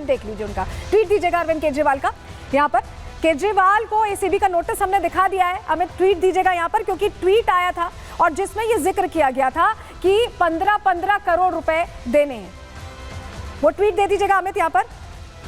Tweet देख लीजिए उनका, ट्वीट दीजिएगा अरविंद केजरीवाल का। यहाँ पर केजरीवाल को एसीबी का नोटिस हमने दिखा दिया है, हमें ट्वीट दीजिएगा यहाँ पर, क्योंकि ट्वीट आया था और जिसमें यह जिक्र किया गया था कि 15-15 करोड़ रुपए देने हैं। वो ट्वीट दे दीजिएगा अमित यहाँ पर।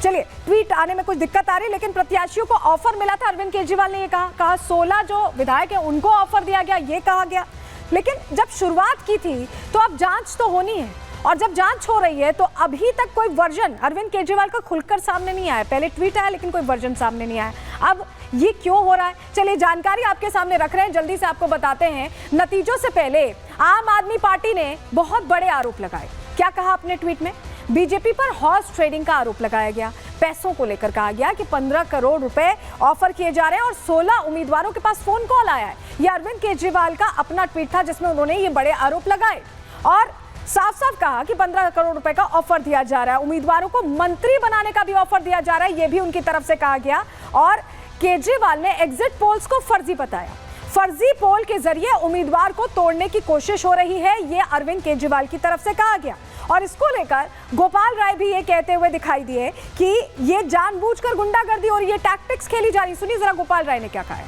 चलिए, ट्वीट आने में कुछ दिक्कत आ रही है, लेकिन प्रत्याशियों को ऑफर मिला था। अरविंद केजरीवाल ने ये कहा 16 जो विधायक है उनको ऑफर दिया गया, ये कहा गया। लेकिन जब शुरुआत की थी तो अब जांच तो होनी है, और जब जांच हो रही है तो अभी तक कोई वर्जन अरविंद केजरीवाल का खुलकर सामने नहीं आया। पहले ट्वीट आया लेकिन कोई वर्जन सामने नहीं आया। अब ये क्यों हो रहा है, चलिए जानकारी आपके सामने रख रहे हैं, जल्दी से आपको बताते हैं। नतीजों से पहले आम आदमी पार्टी ने बहुत बड़े आरोप लगाए। क्या कहा अपने ट्वीट में? बीजेपी पर हॉर्स ट्रेडिंग का आरोप लगाया गया। पैसों को लेकर कहा गया कि 15 करोड़ रुपए ऑफर किए जा रहे हैं और 16 उम्मीदवारों के पास फोन कॉल आया है। यह अरविंद केजरीवाल का अपना ट्वीट था जिसमें उन्होंने ये बड़े आरोप लगाए और साफ साफ कहा कि 15 करोड़ रुपए का ऑफर दिया जा रहा है। उम्मीदवारों को मंत्री बनाने का भी ऑफर दिया जा रहा है, यह भी उनकी तरफ से कहा गया। और केजरीवाल ने एग्जिट पोल्स को फर्जी बताया। फर्जी पोल के जरिए उम्मीदवार को तोड़ने की कोशिश हो रही है, यह अरविंद केजरीवाल की तरफ से कहा गया। और इसको लेकर गोपाल राय भी ये कहते हुए दिखाई दिए कि ये जानबूझकर गुंडागर्दी और ये टैक्टिक्स खेली जा रही। सुनिए जरा गोपाल राय ने क्या कहा है।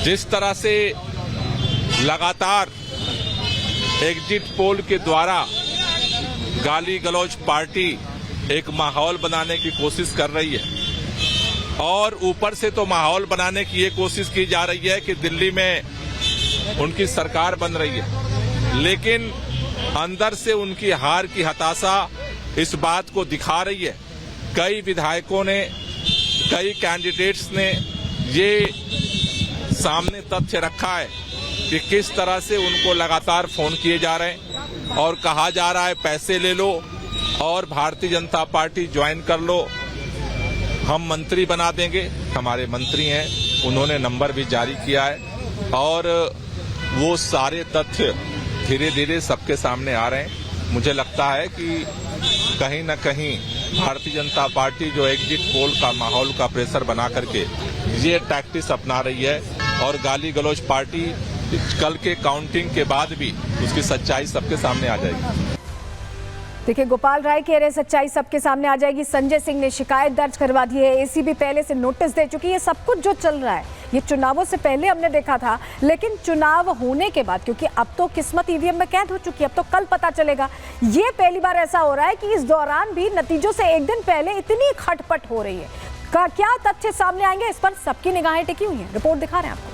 जिस तरह से लगातार एग्जिट पोल के द्वारा गाली गलौज पार्टी एक माहौल बनाने की कोशिश कर रही है, और ऊपर से तो माहौल बनाने की ये कोशिश की जा रही है कि दिल्ली में उनकी सरकार बन रही है, लेकिन अंदर से उनकी हार की हताशा इस बात को दिखा रही है। कई विधायकों ने, कई कैंडिडेट्स ने ये सामने तथ्य रखा है कि किस तरह से उनको लगातार फोन किए जा रहे हैं और कहा जा रहा है पैसे ले लो और भारतीय जनता पार्टी ज्वाइन कर लो, हम मंत्री बना देंगे। हमारे मंत्री हैं, उन्होंने नंबर भी जारी किया है और वो सारे तथ्य धीरे धीरे सबके सामने आ रहे हैं। मुझे लगता है कि कहीं न कहीं भारतीय जनता पार्टी जो एग्जिट पोल का माहौल का प्रेशर बना करके ये टैक्टिक्स अपना रही है, और गाली गलौज पार्टी कल के काउंटिंग के बाद भी उसकी सच्चाई सबके सामने आ जाएगी। देखिए, गोपाल राय कह रहे हैं सच्चाई सबके सामने आ जाएगी। संजय सिंह ने शिकायत दर्ज करवा दी है, एसीबी पहले से नोटिस दे चुकी है। सब कुछ जो चल रहा है ये चुनावों से पहले हमने देखा था, लेकिन चुनाव होने के बाद, क्योंकि अब तो किस्मत ईवीएम में कैद हो चुकी है, अब तो कल पता चलेगा। ये पहली बार ऐसा हो रहा है कि इस दौरान भी नतीजों से एक दिन पहले इतनी खटपट हो रही है। क्या तथ्य सामने आएंगे, इस पर सबकी निगाहें टिकी हुई हैं। रिपोर्ट दिखा रहे हैं आपको।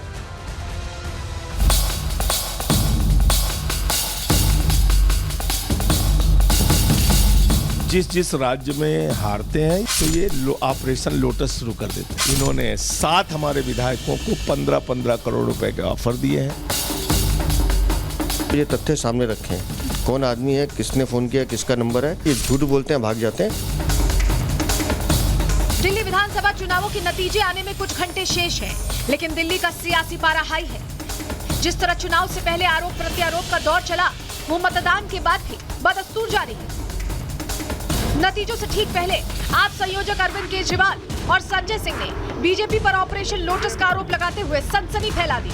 जिस राज्य में हारते हैं तो ये ऑपरेशन लोटस शुरू कर देते हैं। इन्होंने 7 हमारे विधायकों को 15-15 करोड़ रुपए के ऑफर दिए हैं। ये तथ्य सामने रखे हैं, कौन आदमी है, किसने फोन किया, किसका नंबर है, ये झूठ बोलते हैं, भाग जाते हैं। दिल्ली विधानसभा चुनावों के नतीजे आने में कुछ घंटे शेष हैं, लेकिन दिल्ली का सियासी पारा हाई है। जिस तरह चुनाव से पहले आरोप प्रत्यारोप का दौर चला, वो मतदान के बाद भी बदस्तूर जारी है। नतीजों से ठीक पहले आप संयोजक अरविंद केजरीवाल और संजय सिंह ने बीजेपी पर ऑपरेशन लोटस का आरोप लगाते हुए सनसनी फैला दी।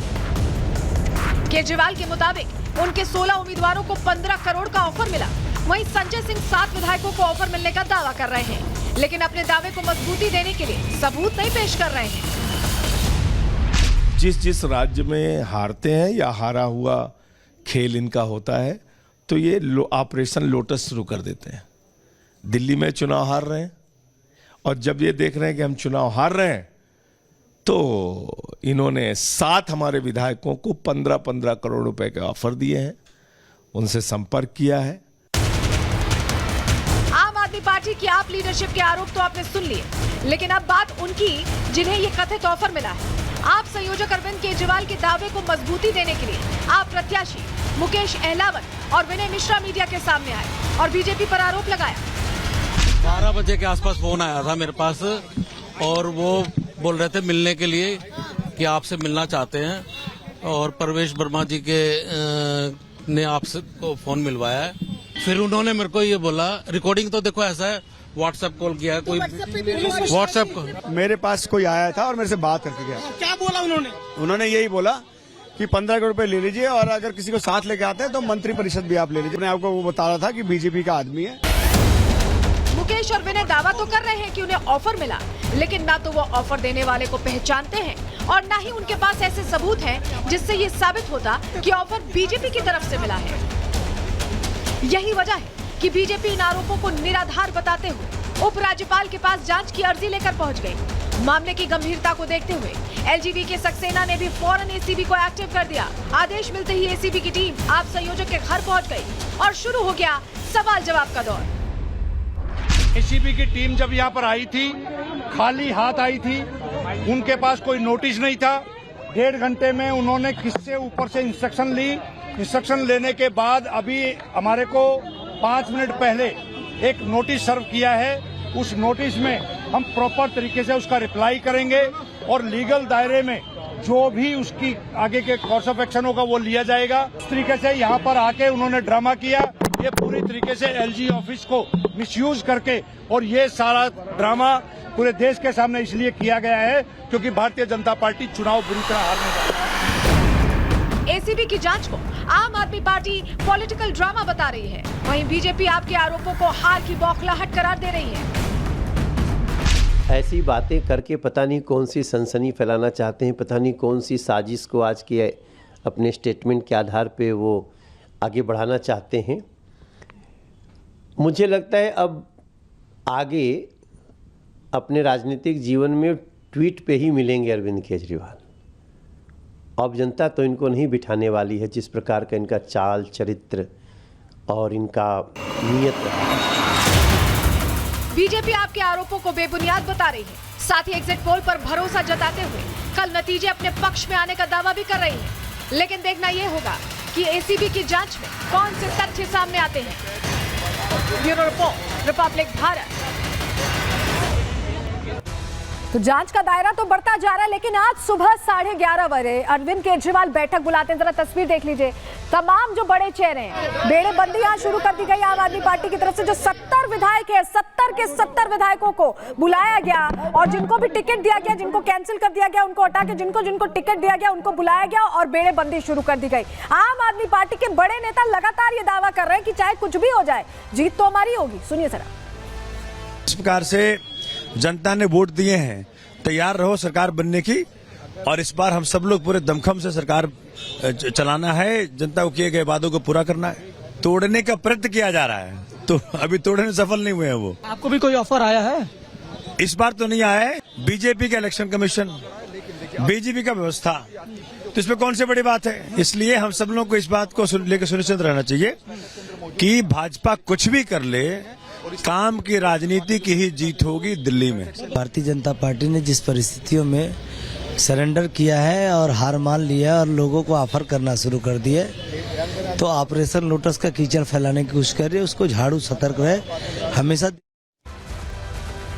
केजरीवाल के मुताबिक उनके 16 उम्मीदवारों को 15 करोड़ का ऑफर मिला। वहीं संजय सिंह 7 विधायकों को ऑफर मिलने का दावा कर रहे हैं, लेकिन अपने दावे को मजबूती देने के लिए सबूत नहीं पेश कर रहे हैं। जिस राज्य में हारते हैं या हारा हुआ खेल इनका होता है तो ये ऑपरेशन लोटस शुरू कर देते हैं। दिल्ली में चुनाव हार रहे हैं और जब ये देख रहे हैं कि हम चुनाव हार रहे हैं तो इन्होंने 7 हमारे विधायकों को 15-15 करोड़ रुपए के ऑफर दिए हैं, उनसे संपर्क किया है। आम आदमी पार्टी की आप लीडरशिप के आरोप तो आपने सुन लिए, लेकिन अब बात उनकी जिन्हें ये कथित ऑफर मिला है। आप संयोजक अरविंद केजरीवाल के दावे को मजबूती देने के लिए आप प्रत्याशी मुकेश अहलावत और विनय मिश्रा मीडिया के सामने आए और बीजेपी पर आरोप लगाया। 12 बजे के आसपास फोन आया था मेरे पास और वो बोल रहे थे मिलने के लिए कि आपसे मिलना चाहते हैं, और परवेश वर्मा जी के ने आपसे को फोन मिलवाया है। फिर उन्होंने मेरे को ये बोला, रिकॉर्डिंग तो देखो ऐसा है, व्हाट्सएप कॉल किया है, कोई व्हाट्सएप कॉल मेरे पास कोई आया था और मेरे से बात करके गया। क्या बोला उन्होंने? उन्होंने यही बोला कि 15 करोड़ रुपए ले लीजिए और अगर किसी को साथ लेके आते हैं तो मंत्री परिषद भी आप ले लीजिए। अपने आपको वो बता रहा था कि बीजेपी का आदमी है। मुकेश और विनय दावा तो कर रहे हैं कि उन्हें ऑफर मिला, लेकिन ना तो वो ऑफर देने वाले को पहचानते हैं और ना ही उनके पास ऐसे सबूत हैं जिससे ये साबित होता कि ऑफर बीजेपी की तरफ से मिला है। यही वजह है कि बीजेपी इन आरोपों को निराधार बताते हुए उपराज्यपाल के पास जांच की अर्जी लेकर पहुंच गई। मामले की गंभीरता को देखते हुए एलजीबी के सक्सेना ने भी फौरन एसीबी को एक्टिव कर दिया। आदेश मिलते ही एसीबी की टीम आप संयोजक के घर पहुंच गई और शुरू हो गया सवाल जवाब का दौर। एसीबी की टीम जब यहाँ पर आई थी, खाली हाथ आई थी, उनके पास कोई नोटिस नहीं था। 1.5 घंटे में उन्होंने किससे ऊपर से इंस्ट्रक्शन ली। इंस्ट्रक्शन लेने के बाद अभी हमारे को 5 मिनट पहले एक नोटिस सर्व किया है। उस नोटिस में हम प्रॉपर तरीके से उसका रिप्लाई करेंगे और लीगल दायरे में जो भी उसकी आगे के कोर्स ऑफ एक्शन होगा वो लिया जाएगा। इस तरीके से यहाँ पर आके उन्होंने ड्रामा किया, ये पूरी तरीके से एलजी ऑफिस को मिसयूज करके, और ये सारा ड्रामा पूरे देश के सामने इसलिए किया गया है क्योंकि भारतीय जनता पार्टी चुनाव बुरी तरह हारने जा रही है। एसीबी की जांच को आम आदमी पार्टी पॉलिटिकल ड्रामा बता रही है, वहीं बीजेपी आपके आरोपों को हार की बौखलाहट करार दे रही है। ऐसी बातें करके पता नहीं कौन सी सनसनी फैलाना चाहते हैं, पता नहीं कौन सी साजिश को आज के अपने स्टेटमेंट के आधार पे वो आगे बढ़ाना चाहते हैं। मुझे लगता है अब आगे अपने राजनीतिक जीवन में ट्वीट पे ही मिलेंगे अरविंद केजरीवाल। अब जनता तो इनको नहीं बिठाने वाली है, जिस प्रकार का इनका चाल चरित्र और इनका नीयत रहा। बीजेपी आपके आरोपों को बेबुनियाद बता रही है, साथ ही एग्जिट पोल पर भरोसा जताते हुए कल नतीजे अपने पक्ष में आने का दावा भी कर रही है। लेकिन देखना यह होगा कि एसीबी की जांच में कौन से तथ्य सामने आते हैं। Bureau report, Republic Bharat. तो जांच का दायरा तो बढ़ता जा रहा है, लेकिन आज सुबह 11:30 बजे अरविंद केजरीवाल बैठक बुलाते हैं। जरा तस्वीर देख लीजिए, तमाम जो बड़े चेहरे हैं, बेड़ेबंदी यहाँ शुरू कर दी गई आम आदमी पार्टी की तरफ से। जो 70 विधायक है, 70 के 70 विधायकों को बुलाया गया और जिनको भी टिकट दिया गया, जिनको कैंसिल कर दिया गया, उनको हटा के जिनको टिकट दिया गया उनको बुलाया गया और बेड़ेबंदी शुरू कर दी गई। आम आदमी पार्टी के बड़े नेता लगातार ये दावा कर रहे हैं कि चाहे कुछ भी हो जाए, जीत तो हमारी होगी। सुनिए जरा। इस प्रकार से जनता ने वोट दिए हैं, तैयार रहो सरकार बनने की, और इस बार हम सब लोग पूरे दमखम से सरकार चलाना है। जनता को किए गए वादों को पूरा करना है। तोड़ने का प्रयत्न किया जा रहा है, तो अभी तोड़ने में सफल नहीं हुए हैं वो। आपको भी कोई ऑफर आया है? इस बार तो नहीं आया है। बीजेपी का इलेक्शन कमीशन, बीजेपी का व्यवस्था, तो इसमें कौन सी बड़ी बात है। इसलिए हम सब लोगों को इस बात को लेकर सुनिश्चित रहना चाहिए कि भाजपा कुछ भी कर ले, काम की राजनीति की ही जीत होगी दिल्ली में। भारतीय जनता पार्टी ने जिस परिस्थितियों में सरेंडर किया है और हार मान लिया और लोगों को ऑफर करना शुरू कर दिया, तो ऑपरेशन लोटस का कीचड़ फैलाने की कोशिश कर रही है। उसको झाड़ू सतर्क रहे हमेशा।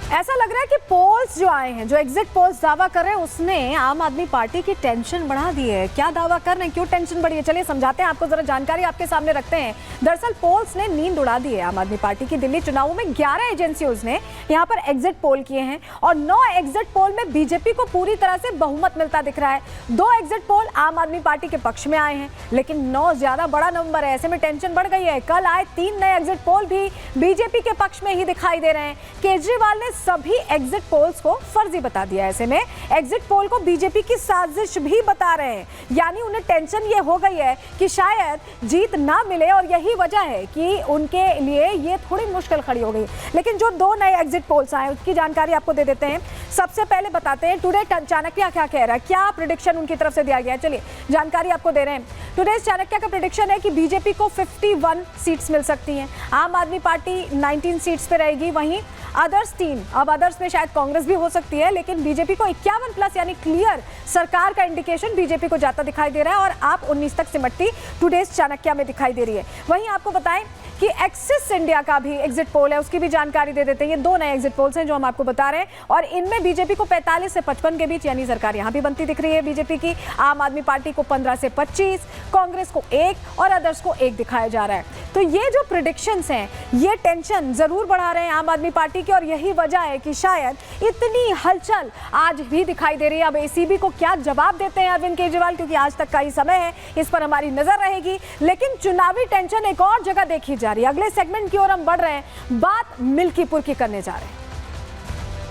ऐसा लग रहा है कि पोल्स जो आए हैं, जो एग्जिट पोल्स दावा कर रहे हैं, उसने आम आदमी पार्टी की टेंशन बढ़ा दी है। क्या दावा कर रहे हैं, क्यों टेंशन बढ़ी है, चलिए समझाते हैं आपको, जरा जानकारी आपके सामने रखते हैं। दरअसल पोल्स ने नींद उड़ा दी है आम आदमी पार्टी की। दिल्ली चुनावों में 11 एजेंसियों ने यहाँ पर एग्जिट पोल किए हैं और 9 एग्जिट पोल में बीजेपी को पूरी तरह से बहुमत मिलता दिख रहा है। 2 एग्जिट पोल आम आदमी पार्टी के पक्ष में आए हैं, लेकिन 9 ज्यादा बड़ा नंबर है, ऐसे में टेंशन बढ़ गई है। कल आए 3 नए एग्जिट पोल भी बीजेपी के पक्ष में ही दिखाई दे रहे हैं। केजरीवाल ने सभी एग्जिट पोल्स को फर्जी बता दिया। ऐसे में एग्जिट पोल को बीजेपी की साजिश भी बता रहे हैं, यानी उन्हें टेंशन ये हो गई है कि शायद जीत ना मिले और यही वजह है कि उनके लिए ये थोड़ी मुश्किल खड़ी हो गई। लेकिन जो 2 नए एग्जिट पोल्स आए उसकी जानकारी आपको दे देते हैं। सबसे पहले बताते हैं टुडे चाणक्य क्या कह रहा है, क्या प्रेडिक्शन उनकी तरफ से दिया गया है। चलिए जानकारी आपको दे रहे हैं। टुडे चाणक्य का प्रेडिक्शन है कि बीजेपी को 51 सीट्स मिल सकती हैं, आम आदमी पार्टी 19 सीट्स पे रहेगी, वहीं अदर्स 3, अब अदर्स में शायद कांग्रेस भी हो सकती है, लेकिन बीजेपी को 51 प्लस यानी क्लियर सरकार का इंडिकेशन बीजेपी को जाता दिखाई दे रहा है और आप 19 तक सिमटती टुडेज चाणक्य में दिखाई दे रही है। वहीं आपको बताएं कि एक्सिस इंडिया का भी एग्जिट पोल है, उसकी भी जानकारी दे देते हैं। ये 2 नए एग्जिट पोल्स हैं जो हम आपको बता रहे हैं और इनमें बीजेपी को 45 से 55 के बीच यानी सरकार यहां भी बनती दिख रही है बीजेपी की। आम आदमी पार्टी को 15 से 25, कांग्रेस को 1 और अदर्स को 1 दिखाया जा रहा है। तो ये जो प्रेडिक्शंस हैं ये टेंशन जरूर बढ़ा रहे हैं आम आदमी पार्टी की और यही वजह है कि शायद इतनी हलचल आज भी दिखाई दे रही है। अब एसीबी को क्या जवाब देते हैं अरविंद केजरीवाल, क्योंकि आज तक का ही समय है, इस पर हमारी नजर रहेगी। लेकिन चुनावी टेंशन एक और जगह देखी जा रही है। अगले सेगमेंट की ओर हम बढ़ रहे हैं, बात मिल्कीपुर की करने जा रहे हैं।